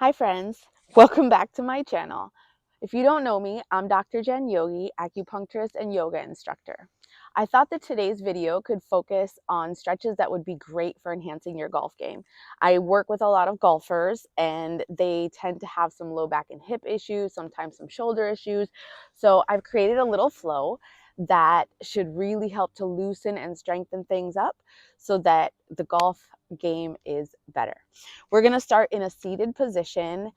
Hi friends, welcome back to my channel. If you don't know me, I'm Dr. Jen Yogi, acupuncturist and yoga instructor. I thought that today's video could focus on stretches that would be great for enhancing your golf game. I work with a lot of golfers and they tend to have some low back and hip issues, sometimes some shoulder issues. So I've created a little flow that should really help to loosen and strengthen things up so that the golf game is better. We're going to start in a seated position.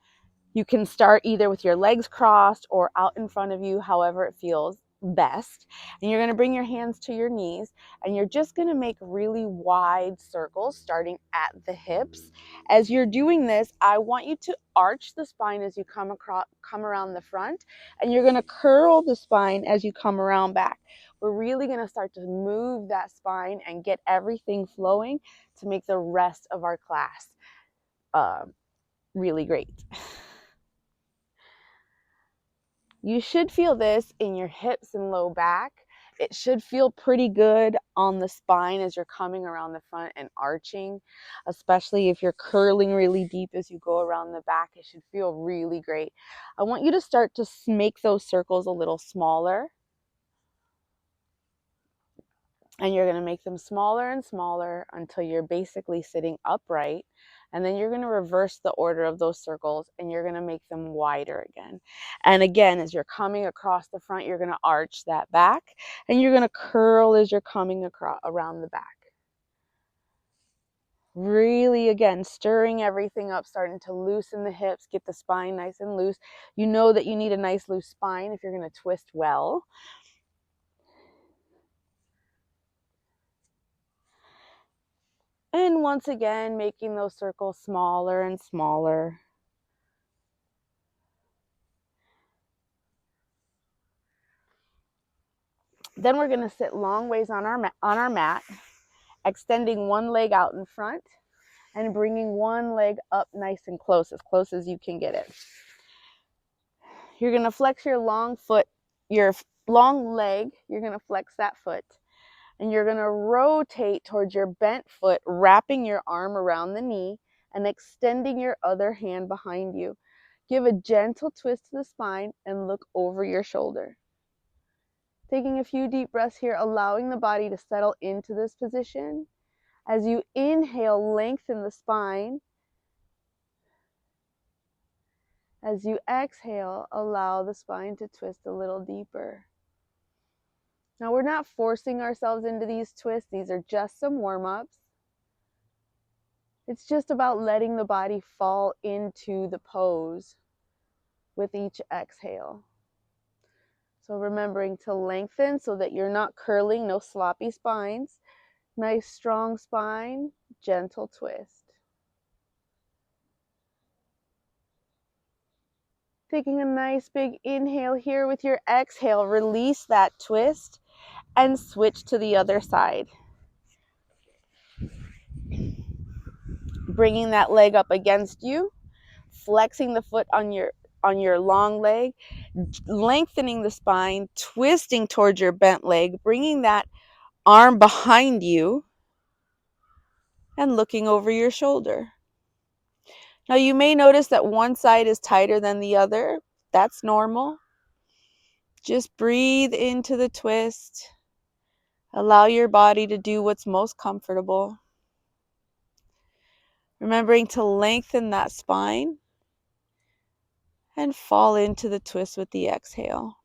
You can start either with your legs crossed or out in front of you, however it feels best. And you're going to bring your hands to your knees and you're just going to make really wide circles starting at the hips. As you're doing this, I want you to arch the spine as you come around the front, and you're going to curl the spine as you come around back. We're really going to start to move that spine and get everything flowing to make the rest of our class really great. You should feel this in your hips and low back. It should feel pretty good on the spine as you're coming around the front and arching, especially if you're curling really deep as you go around the back. It should feel really great. I want you to start to make those circles a little smaller. And you're going to make them smaller and smaller until you're basically sitting upright. And then you're going to reverse the order of those circles and you're going to make them wider again. And again, as you're coming across the front, you're going to arch that back and you're going to curl as you're coming across around the back. Really, again, stirring everything up, starting to loosen the hips, get the spine nice and loose. You know that you need a nice loose spine if you're going to twist well. And once again, making those circles smaller and smaller. Then we're going to sit long ways on our mat, extending one leg out in front and bringing one leg up nice and close as you can get it. You're going to flex your long foot, your long leg, you're going to flex that foot. And you're going to rotate towards your bent foot, wrapping your arm around the knee and extending your other hand behind you. Give a gentle twist to the spine and look over your shoulder. Taking a few deep breaths here, allowing the body to settle into this position. As you inhale, lengthen the spine. As you exhale, allow the spine to twist a little deeper. Now, we're not forcing ourselves into these twists. These are just some warm-ups. It's just about letting the body fall into the pose with each exhale. So remembering to lengthen so that you're not curling, no sloppy spines. Nice strong spine, gentle twist. Taking a nice big inhale here with your exhale, release that twist and switch to the other side. Bringing that leg up against you, flexing the foot on your long leg, lengthening the spine, twisting towards your bent leg, bringing that arm behind you and looking over your shoulder. Now you may notice that one side is tighter than the other. That's normal. Just breathe into the twist. Allow your body to do what's most comfortable. Remembering to lengthen that spine and fall into the twist with the exhale.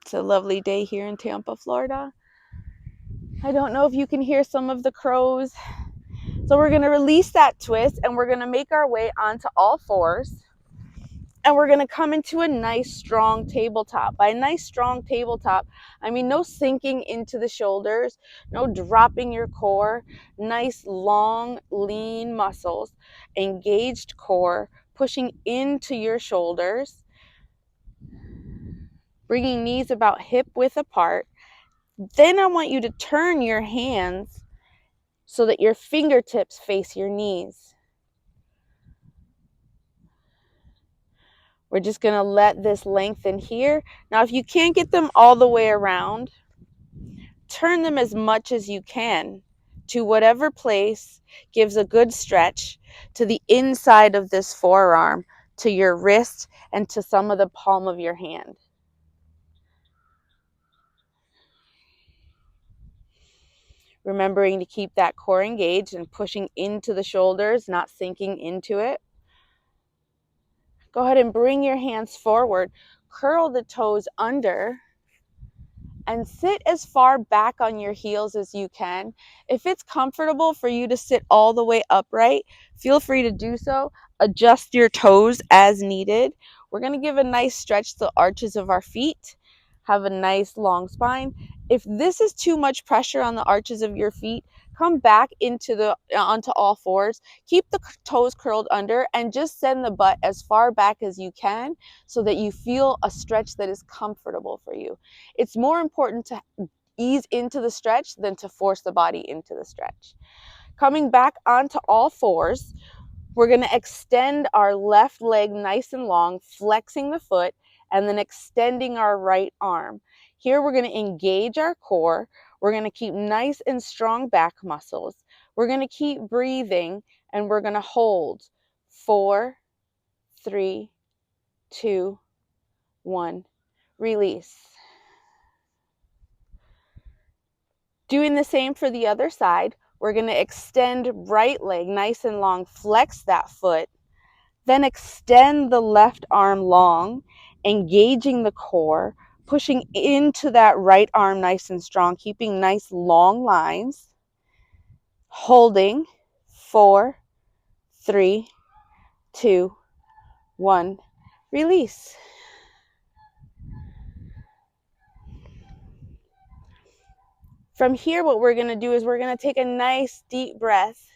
It's a lovely day here in Tampa, Florida. I don't know if you can hear some of the crows. So we're going to release that twist and we're going to make our way onto all fours. And we're going to come into a nice strong tabletop. By a nice strong tabletop, I mean no sinking into the shoulders, no dropping your core, nice long lean muscles, engaged core, pushing into your shoulders, bringing knees about hip width apart. Then I want you to turn your hands so that your fingertips face your knees. We're just going to let this lengthen here. Now, if you can't get them all the way around, turn them as much as you can to whatever place gives a good stretch to the inside of this forearm, to your wrist, and to some of the palm of your hand. Remembering to keep that core engaged and pushing into the shoulders, not sinking into it. Go ahead and bring your hands forward, curl the toes under, and sit as far back on your heels as you can. If it's comfortable for you to sit all the way upright, feel free to do so. Adjust your toes as needed. We're going to give a nice stretch to the arches of our feet. Have a nice long spine. If this is too much pressure on the arches of your feet, come back onto all fours. Keep the toes curled under and just send the butt as far back as you can so that you feel a stretch that is comfortable for you. It's more important to ease into the stretch than to force the body into the stretch. Coming back onto all fours, we're going to extend our left leg nice and long, flexing the foot, and then extending our right arm. Here we're going to engage our core. We're going to keep nice and strong back muscles. We're going to keep breathing, and we're going to hold. 4, 3, 2, 1. Release. Doing the same for the other side. We're going to extend right leg nice and long, flex that foot, then extend the left arm long, engaging the core, pushing into that right arm nice and strong, keeping nice long lines, holding. 4, 3, 2, 1, release. From here, what we're going to do is we're going to take a nice deep breath,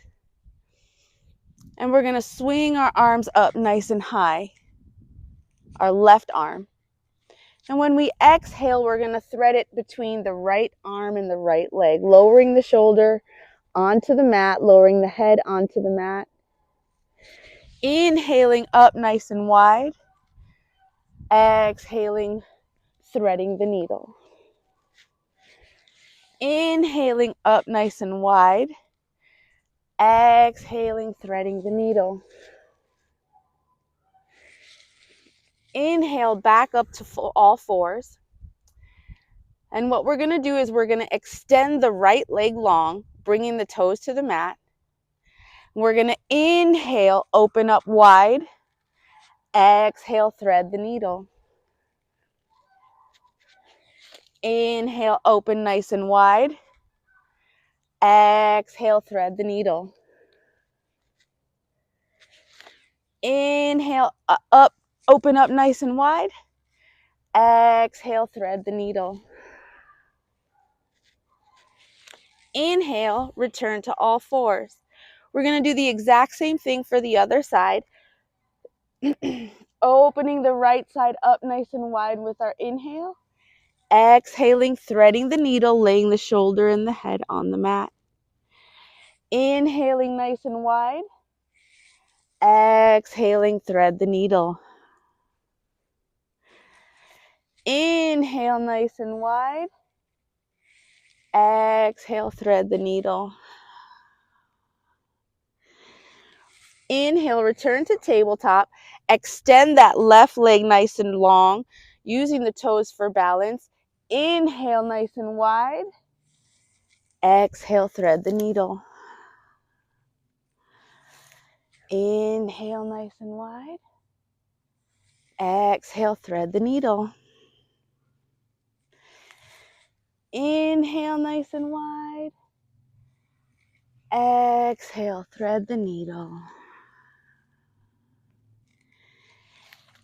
and we're going to swing our arms up nice and high, our left arm. And when we exhale, we're going to thread it between the right arm and the right leg, lowering the shoulder onto the mat, lowering the head onto the mat. Inhaling up nice and wide. Exhaling, threading the needle. Inhaling up nice and wide. Exhaling, threading the needle. Inhale back up to all fours. And what we're going to do is we're going to extend the right leg long, bringing the toes to the mat. We're going to inhale, open up wide. Exhale, thread the needle. Inhale, open nice and wide. Exhale, thread the needle. Inhale, up, open up nice and wide. Exhale, thread the needle. Inhale, return to all fours. We're going to do the exact same thing for the other side. Opening the right side up nice and wide with our inhale. Exhaling, threading the needle, laying the shoulder and the head on the mat. Inhaling nice and wide. Exhaling, thread the needle. Inhale nice and wide. Exhale, thread the needle. Inhale, return to tabletop. Extend that left leg nice and long, using the toes for balance. Inhale nice and wide. Exhale, thread the needle. Inhale nice and wide. Exhale, thread the needle. Inhale nice and wide. Exhale, thread the needle.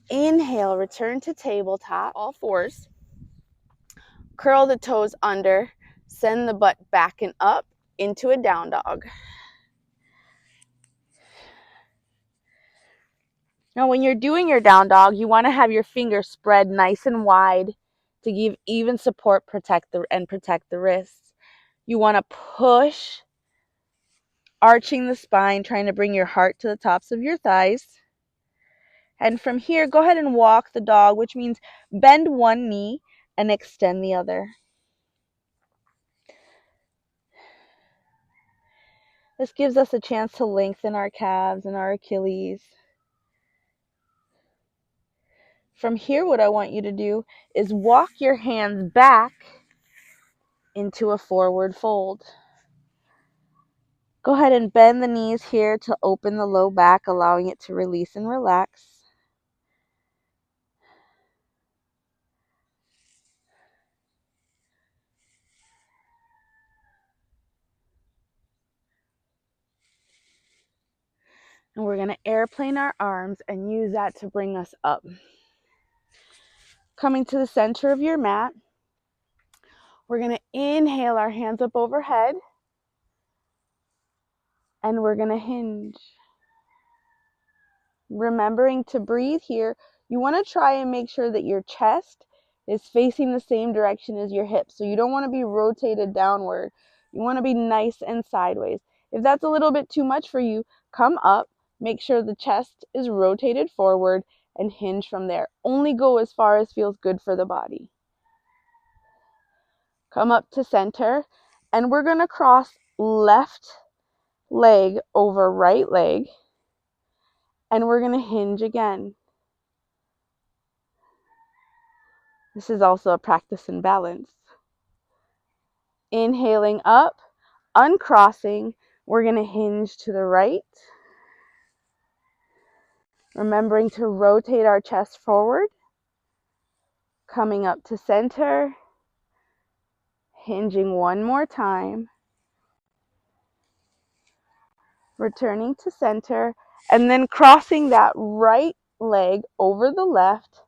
Inhale, return to tabletop, all fours. Curl the toes under, send the butt back and up into a down dog. Now, when you're doing your down dog, you want to have your fingers spread nice and wide to give even support, protect the wrists. You want to push, arching the spine, trying to bring your heart to the tops of your thighs. And from here, go ahead and walk the dog, which means bend one knee and extend the other. This gives us a chance to lengthen our calves and our Achilles. From here, what I want you to do is walk your hands back into a forward fold. Go ahead and bend the knees here to open the low back, allowing it to release and relax. And we're going to airplane our arms and use that to bring us up. Coming to the center of your mat, we're going to inhale our hands up overhead, and we're going to hinge. Remembering to breathe here, you want to try and make sure that your chest is facing the same direction as your hips. So you don't want to be rotated downward. You want to be nice and sideways. If that's a little bit too much for you, come up, make sure the chest is rotated forward, and hinge from there. Only go as far as feels good for the body. Come up to center, and we're going to cross left leg over right leg, and we're going to hinge again. This is also a practice in balance. Inhaling up, uncrossing, we're going to hinge to the right. Remembering to rotate our chest forward. Coming up to center. Hinging one more time. Returning to center. And then crossing that right leg over the left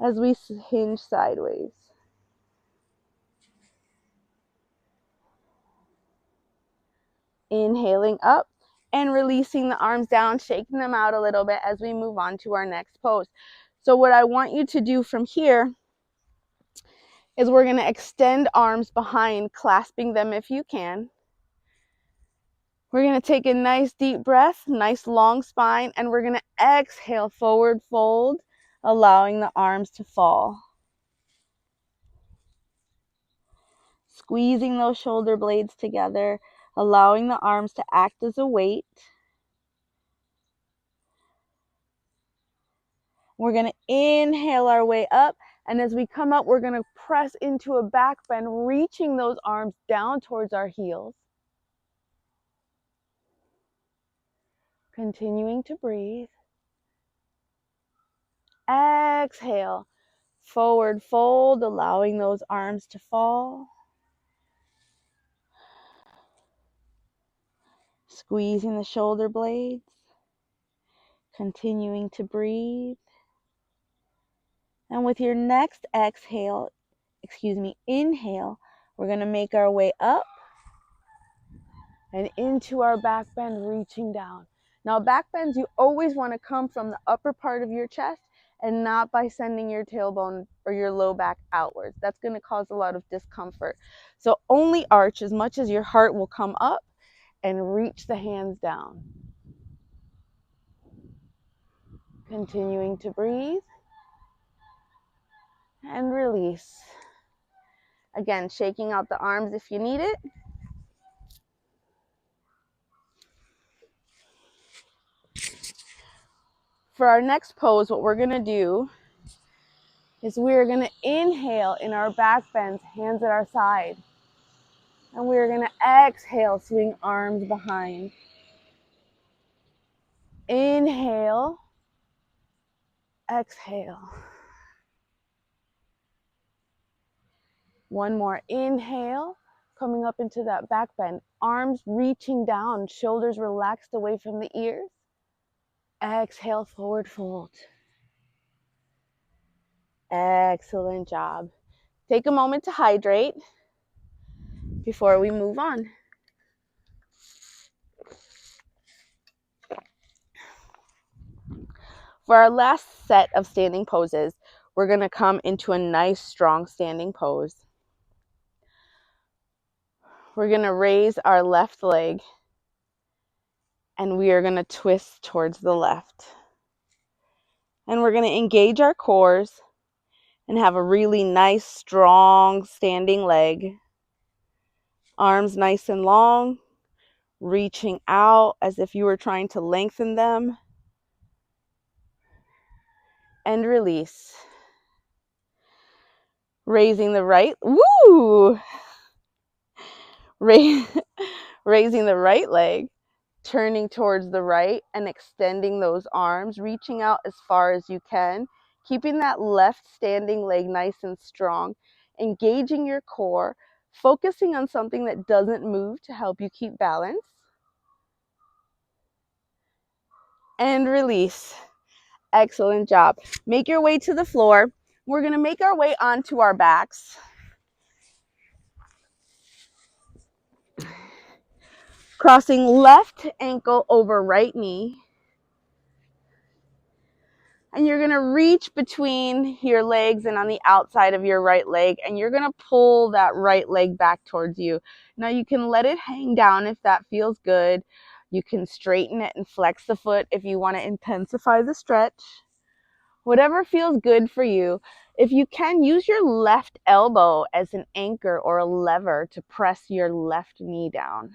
as we hinge sideways. Inhaling up and releasing the arms down, shaking them out a little bit as we move on to our next pose. So what I want you to do from here is we're going to extend arms behind, clasping them if you can. We're going to take a nice deep breath, nice long spine, and we're going to exhale, forward fold, allowing the arms to fall. Squeezing those shoulder blades together, allowing the arms to act as a weight. We're going to inhale our way up, and as we come up, we're going to press into a back bend, reaching those arms down towards our heels. Continuing to breathe. Exhale, forward fold, allowing those arms to fall. Squeezing the shoulder blades. Continuing to breathe. And with your next inhale, we're going to make our way up and into our back bend, reaching down. Now, back bends, you always want to come from the upper part of your chest and not by sending your tailbone or your low back outwards. That's going to cause a lot of discomfort. So only arch as much as your heart will come up and reach the hands down. Continuing to breathe and release. Again, shaking out the arms if you need it. For our next pose, what we're going to do is we're going to inhale in our back bends, hands at our side. And we're going to exhale, swing arms behind. Inhale, exhale. One more inhale, coming up into that back bend. Arms reaching down, shoulders relaxed away from the ears. Exhale, forward fold. Excellent job. Take a moment to hydrate before we move on. For our last set of standing poses, we're going to come into a nice, strong standing pose. We're going to raise our left leg, and we are going to twist towards the left. And we're going to engage our cores and have a really nice, strong standing leg. Arms nice and long, reaching out as if you were trying to lengthen them, and release. Raising the right, woo! Raising the right leg, turning towards the right and extending those arms, reaching out as far as you can, keeping that left standing leg nice and strong, engaging your core, focusing on something that doesn't move to help you keep balance, and release. Excellent job. Make your way to the floor. We're going to make our way onto our backs. Crossing left ankle over right knee. And you're going to reach between your legs and on the outside of your right leg, and you're going to pull that right leg back towards you. Now you can let it hang down if that feels good. You can straighten it and flex the foot if you want to intensify the stretch. Whatever feels good for you. If you can, use your left elbow as an anchor or a lever to press your left knee down.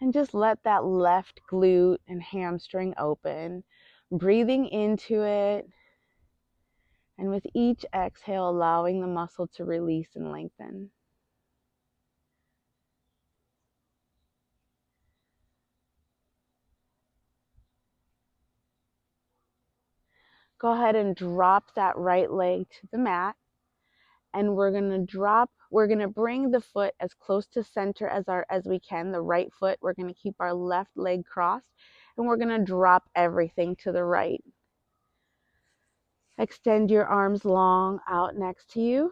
And just let that left glute and hamstring open, breathing into it. And with each exhale, allowing the muscle to release and lengthen. Go ahead and drop that right leg to the mat. And we're going to bring the foot as close to center as we can, the right foot. We're going to keep our left leg crossed, and we're going to drop everything to the right. Extend your arms long out next to you.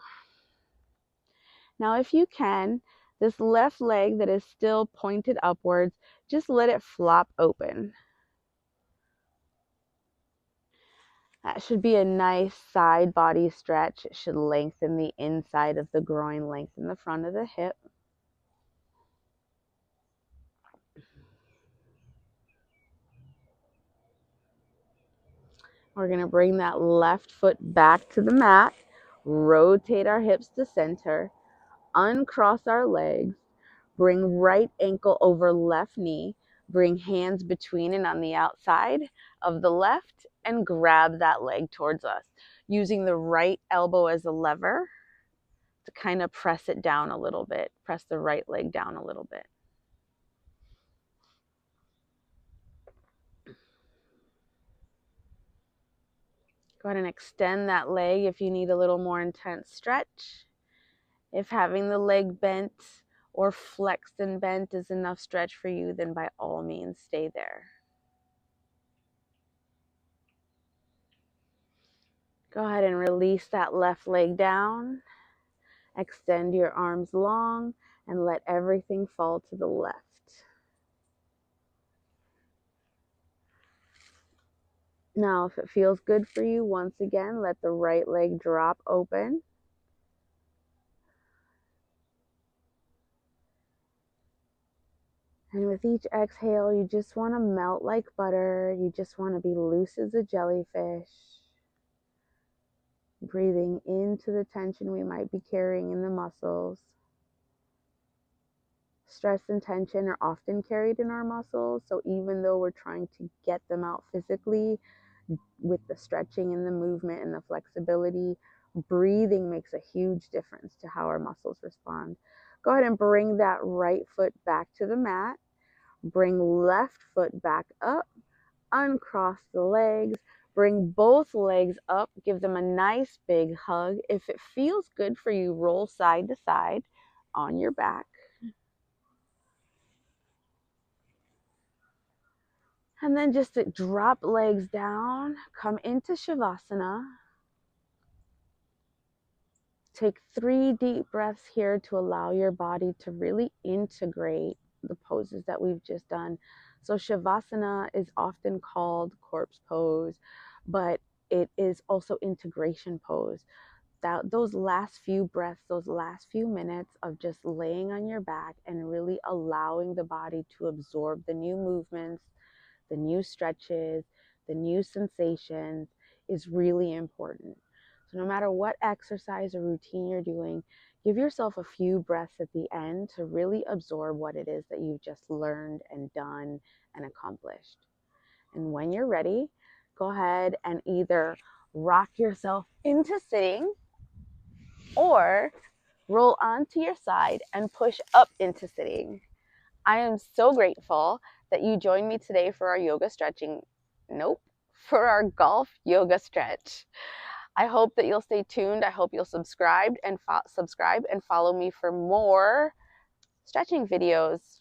Now, if you can, this left leg that is still pointed upwards, just let it flop open. That should be a nice side body stretch. It should lengthen the inside of the groin, lengthen the front of the hip. We're going to bring that left foot back to the mat, rotate our hips to center, uncross our legs, bring right ankle over left knee, bring hands between and on the outside of the left, and grab that leg towards us, using the right elbow as a lever to kind of press it down a little bit, press the right leg down a little bit. Go ahead and extend that leg if you need a little more intense stretch. If having the leg bent or flexed and bent is enough stretch for you, then by all means, stay there. Go ahead and release that left leg down. Extend your arms long and let everything fall to the left. Now, if it feels good for you, once again, let the right leg drop open. And with each exhale, you just want to melt like butter. You just want to be loose as a jellyfish. Breathing into the tension we might be carrying in the muscles. Stress and tension are often carried in our muscles, so even though we're trying to get them out physically, with the stretching and the movement and the flexibility, breathing makes a huge difference to how our muscles respond. Go ahead and bring that right foot back to the mat. Bring left foot back up. Uncross the legs. Bring both legs up. Give them a nice big hug. If it feels good for you, roll side to side on your back. And then just to drop legs down, come into Shavasana. Take 3 deep breaths here to allow your body to really integrate the poses that we've just done. So Shavasana is often called corpse pose, but it is also integration pose. Those last few breaths, those last few minutes of just laying on your back and really allowing the body to absorb the new movements, the new stretches, the new sensations is really important. So no matter what exercise or routine you're doing, give yourself a few breaths at the end to really absorb what it is that you've just learned and done and accomplished. And when you're ready, go ahead and either rock yourself into sitting or roll onto your side and push up into sitting. I am so grateful that you joined me today for our yoga stretching. Nope, for our golf yoga stretch. I hope that you'll stay tuned. I hope you'll subscribe and follow me for more stretching videos.